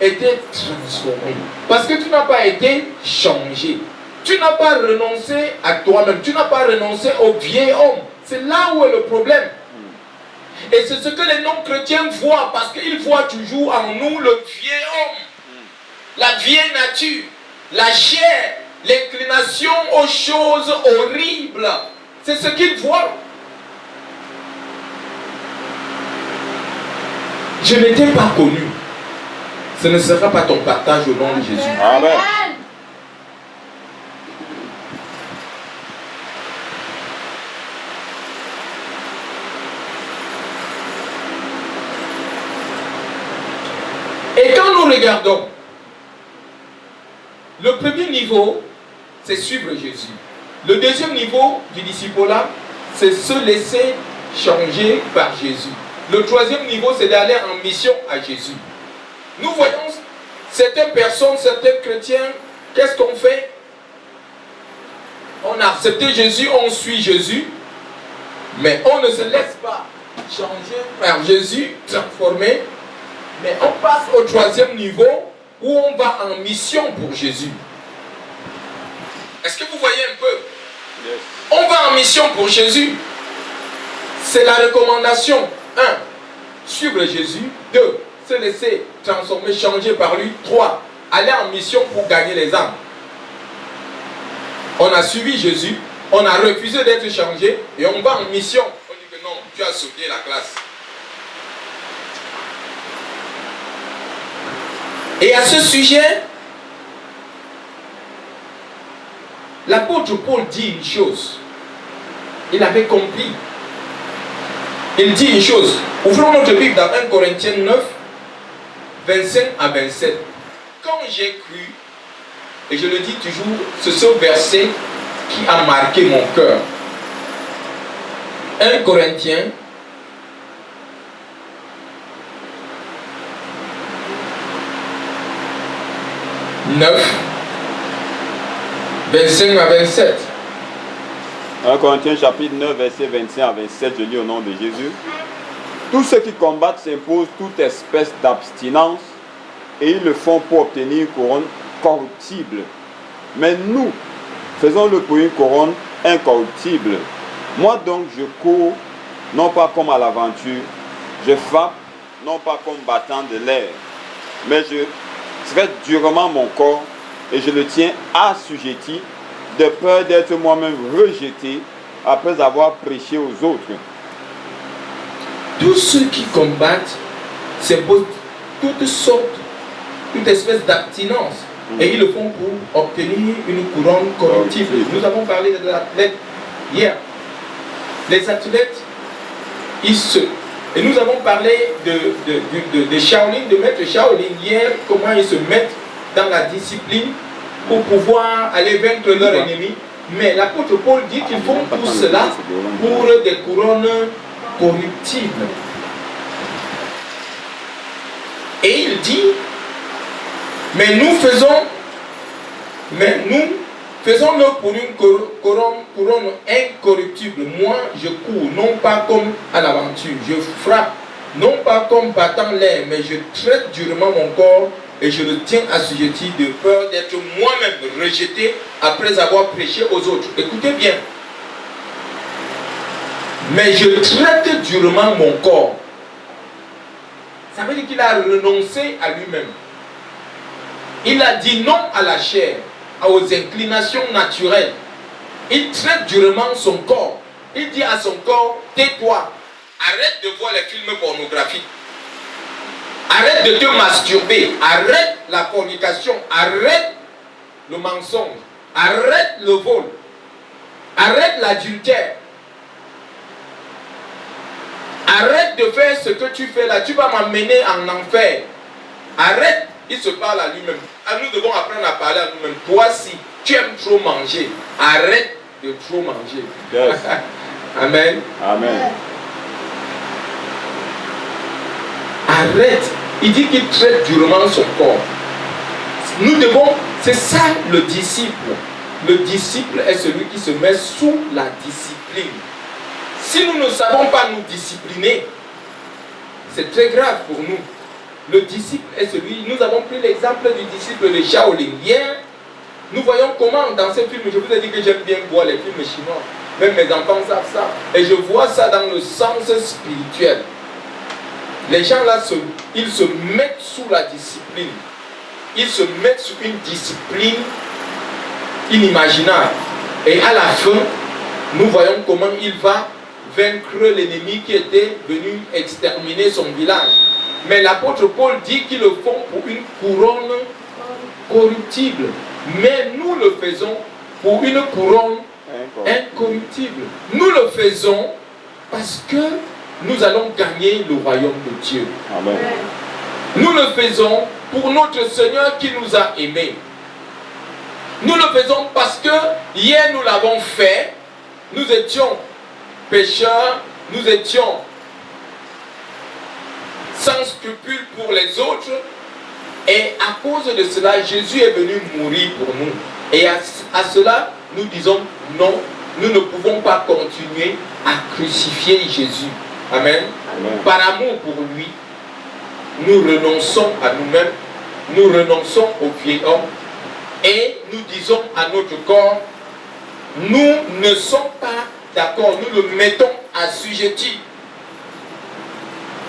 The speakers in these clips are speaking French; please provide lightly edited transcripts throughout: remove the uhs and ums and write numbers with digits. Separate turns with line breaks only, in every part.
été transformé. Parce que tu n'as pas été changé. Tu n'as pas renoncé à toi-même. Tu n'as pas renoncé au vieil homme. C'est là où est le problème. Et c'est ce que les non-chrétiens voient. Parce qu'ils voient toujours en nous le vieil homme. La vieille nature. La chair. L'inclination aux choses horribles. C'est ce qu'ils voient. Je ne t'ai pas connu. Ce ne sera pas ton partage au nom de Jésus.
Amen.
Et quand nous regardons, le premier niveau, c'est suivre Jésus. Le deuxième niveau du discipulat, c'est se laisser changer par Jésus. Le troisième niveau, c'est d'aller en mission à Jésus. Nous voyons certaines personnes, certains chrétiens, qu'est-ce qu'on fait? On a accepté Jésus, on suit Jésus, mais on ne se laisse pas changer par Jésus, transformer, mais on passe au troisième niveau où on va en mission pour Jésus. Est-ce que vous voyez un peu?
Yes.
On va en mission pour Jésus. C'est la recommandation. 1. Suivre Jésus. 2. Se laisser transformer, changer par lui. 3. Aller en mission pour gagner les âmes. On a suivi Jésus. On a refusé d'être changé. Et on va en mission. On dit que non, tu as sauté la classe. Et à ce sujet, l'apôtre Paul dit une chose. Il avait compris. Il dit une chose. Ouvrons notre Bible dans 1 Corinthiens 9, 25 à 27. Quand j'ai cru, et je le dis toujours, c'est ce verset qui a marqué mon cœur. 1 Corinthiens 9, 25 à 27.
1 Corinthiens chapitre 9, verset 25 à 27, je lis au nom de Jésus. Tous ceux qui combattent s'imposent toute espèce d'abstinence et ils le font pour obtenir une couronne corruptible. Mais nous, faisons-le pour une couronne incorruptible. Moi donc, je cours, non pas comme à l'aventure, je frappe, non pas comme battant de l'air, mais je traite durement mon corps et je le tiens assujetti de peur d'être moi-même rejeté après avoir prêché aux autres.
Tous ceux qui combattent s'imposent toutes sortes, toute espèce d'abstinence. Et ils le font pour obtenir une couronne corruptible. Nous avons parlé de l'athlète hier. Les athlètes, et nous avons parlé de Shaolin, de maître Shaolin hier, comment ils se mettent dans la discipline pour pouvoir aller vaincre leur ennemi. Mais l'apôtre Paul dit qu'ils font tout cela pour des couronnes corruptibles. Et il dit, mais nous faisons-le pour une couronne incorruptible. Moi, je cours, non pas comme à l'aventure. Je frappe, non pas comme battant l'air, mais je traite durement mon corps et je le tiens assujetti de peur d'être moi-même rejeté après avoir prêché aux autres. Écoutez bien. Mais je traite durement mon corps. Ça veut dire qu'il a renoncé à lui-même. Il a dit non à la chair, aux inclinations naturelles. Il traite durement son corps. Il dit à son corps, tais-toi, arrête de voir les films pornographiques. Arrête de te masturber, arrête la fornication, arrête le mensonge, arrête le vol, arrête l'adultère. Arrête de faire ce que tu fais là, tu vas m'amener en enfer. Arrête, il se parle à lui-même. Nous devons apprendre à parler à nous-mêmes. Toi, si tu aimes trop manger, arrête de trop manger.
Yes.
Amen.
Amen.
Arrête. Il dit qu'il traite durement son corps. Nous devons, c'est ça le disciple. Le disciple est celui qui se met sous la discipline. Si nous ne savons pas nous discipliner, c'est très grave pour nous. le disciple est celui, nous avons pris l'exemple du disciple de Shaolin. Hier, nous voyons comment dans ces films, je vous ai dit que j'aime bien voir les films chinois, même mes enfants savent ça, et je vois ça dans le sens spirituel. Les gens là, ils se mettent sous la discipline, ils se mettent sous une discipline inimaginable, et à la fin, nous voyons comment il va vaincre l'ennemi qui était venu exterminer son village. Mais l'apôtre Paul dit qu'ils le font pour une couronne corruptible. Mais nous le faisons pour une couronne incorruptible. Nous le faisons parce que nous allons gagner le royaume de Dieu.
Amen.
Nous le faisons pour notre Seigneur qui nous a aimés. Nous le faisons parce que hier nous l'avons fait. Nous étions pécheurs, nous étions sans scrupules pour les autres, et à cause de cela, Jésus est venu mourir pour nous. Et à cela, nous disons non, nous ne pouvons pas continuer à crucifier Jésus. Amen.
Amen.
Par amour pour lui, nous renonçons à nous-mêmes, nous renonçons au vieil homme, et nous disons à notre corps, nous ne sommes pas d'accord, nous le mettons assujetti.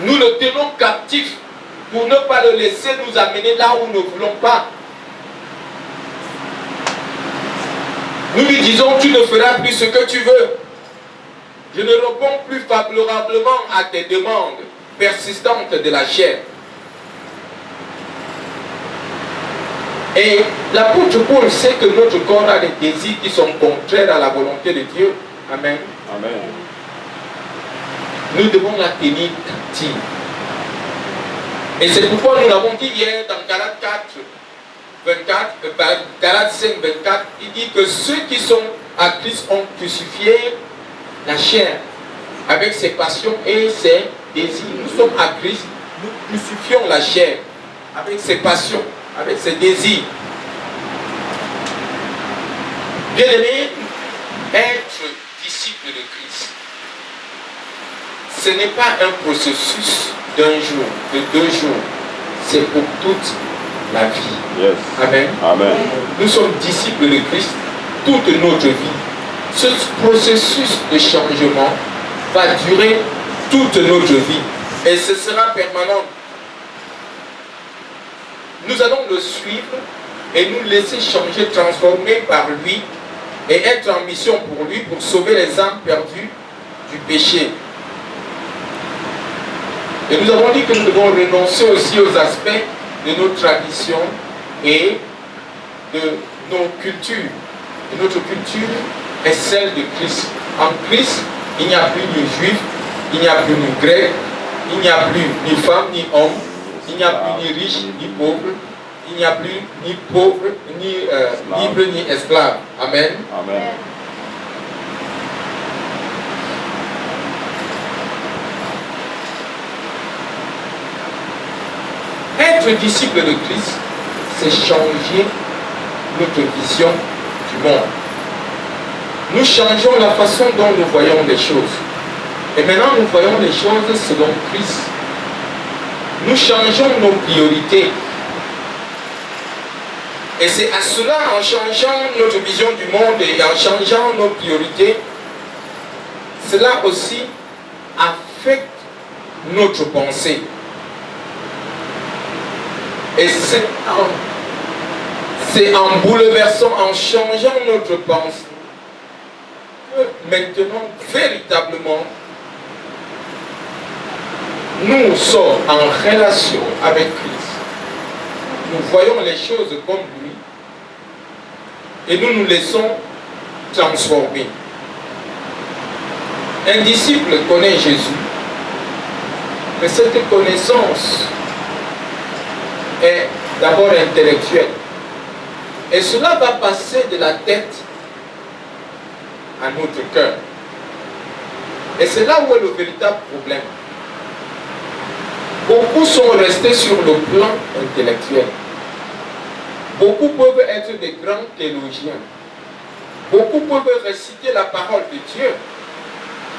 Nous le tenons captif pour ne pas le laisser nous amener là où nous ne voulons pas. Nous lui disons, tu ne feras plus ce que tu veux. Je ne réponds plus favorablement à tes demandes persistantes de la chair. Et l'apôtre Paul sait que notre corps a des désirs qui sont contraires à la volonté de Dieu. Amen.
Amen.
Nous devons la tenir captive. Et c'est pourquoi nous l'avons dit hier dans Galates 5, 24, il dit que ceux qui sont à Christ ont crucifié la chair avec ses passions et ses désirs. Nous sommes à Christ, nous crucifions la chair avec ses passions, avec ses désirs. Bien-aimé, être disciple de Christ, ce n'est pas un processus d'un jour, de 2 jours, c'est pour toute la vie.
Yes.
Amen.
Amen.
Nous sommes disciples de Christ toute notre vie. Ce processus de changement va durer toute notre vie et ce sera permanent. Nous allons le suivre et nous laisser changer, transformer par lui et être en mission pour lui pour sauver les âmes perdues du péché. Et nous avons dit que nous devons renoncer aussi aux aspects de nos traditions et de nos cultures. Et notre culture est celle de Christ. En Christ, il n'y a plus ni juif, il n'y a plus ni grec, il n'y a plus ni femme ni homme, il n'y a plus ni riche ni pauvre, il n'y a plus ni pauvre, ni libre ni esclave. Amen.
Amen.
Être disciple de Christ, c'est changer notre vision du monde. Nous changeons la façon dont nous voyons les choses. Et maintenant, nous voyons les choses selon Christ. Nous changeons nos priorités. Et c'est à cela, en changeant notre vision du monde et en changeant nos priorités, cela aussi affecte notre pensée. Et c'est en bouleversant, en changeant notre pensée, que maintenant, véritablement, nous sommes en relation avec Christ. Nous voyons les choses comme lui et nous nous laissons transformer. Un disciple connaît Jésus, mais cette connaissance est d'abord intellectuelle. Et cela va passer de la tête à notre cœur. Et c'est là où est le véritable problème. Beaucoup sont restés sur le plan intellectuel. Beaucoup peuvent être des grands théologiens. Beaucoup peuvent réciter la parole de Dieu.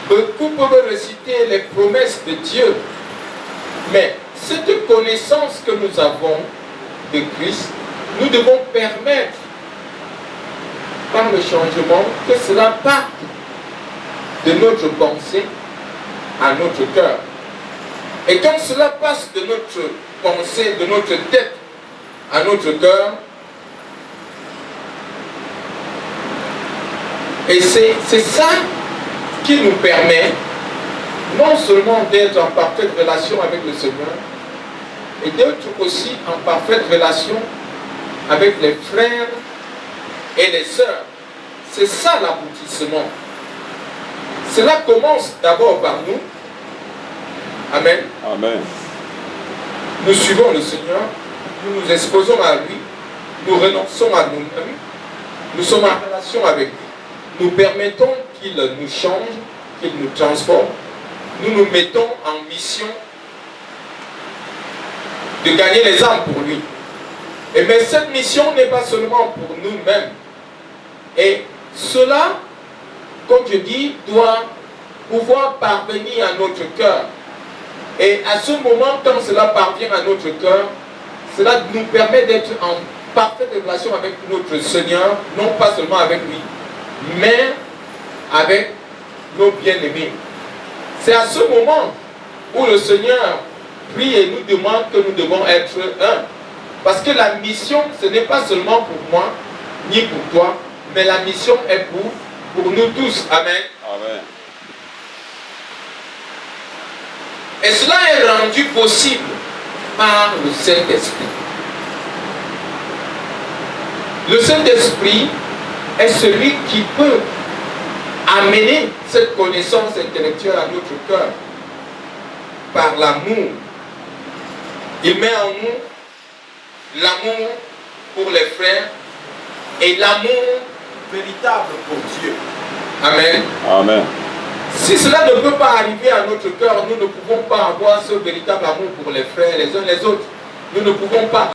Beaucoup peuvent réciter les promesses de Dieu. Mais cette connaissance que nous avons de Christ, nous devons permettre par le changement que cela parte de notre pensée à notre cœur. Et quand cela passe de notre pensée, de notre tête à notre cœur, et c'est ça qui nous permet non seulement d'être en parfaite relation avec le Seigneur, et d'être aussi en parfaite relation avec les frères et les sœurs. C'est ça l'aboutissement. Cela commence d'abord par nous. Amen.
Amen.
Nous suivons le Seigneur, nous nous exposons à lui, nous renonçons à nous-mêmes, nous sommes en relation avec lui. Nous permettons qu'il nous change, qu'il nous transforme. Nous nous mettons en mission de gagner les âmes pour lui. Et mais cette mission n'est pas seulement pour nous-mêmes. Et cela, comme je dis, doit pouvoir parvenir à notre cœur. Et à ce moment, quand cela parvient à notre cœur, cela nous permet d'être en parfaite relation avec notre Seigneur, non pas seulement avec lui, mais avec nos bien-aimés. C'est à ce moment où le Seigneur prie et nous demande que nous devons être un. Parce que la mission, ce n'est pas seulement pour moi, ni pour toi, mais la mission est pour nous tous. Amen.
Amen.
Et cela est rendu possible par le Saint-Esprit. Le Saint-Esprit est celui qui peut amener cette connaissance intellectuelle à notre cœur par l'amour. Il met en nous l'amour pour les frères et l'amour véritable pour Dieu. Amen.
Amen.
Si cela ne peut pas arriver à notre cœur, nous ne pouvons pas avoir ce véritable amour pour les frères les uns les autres. Nous ne pouvons pas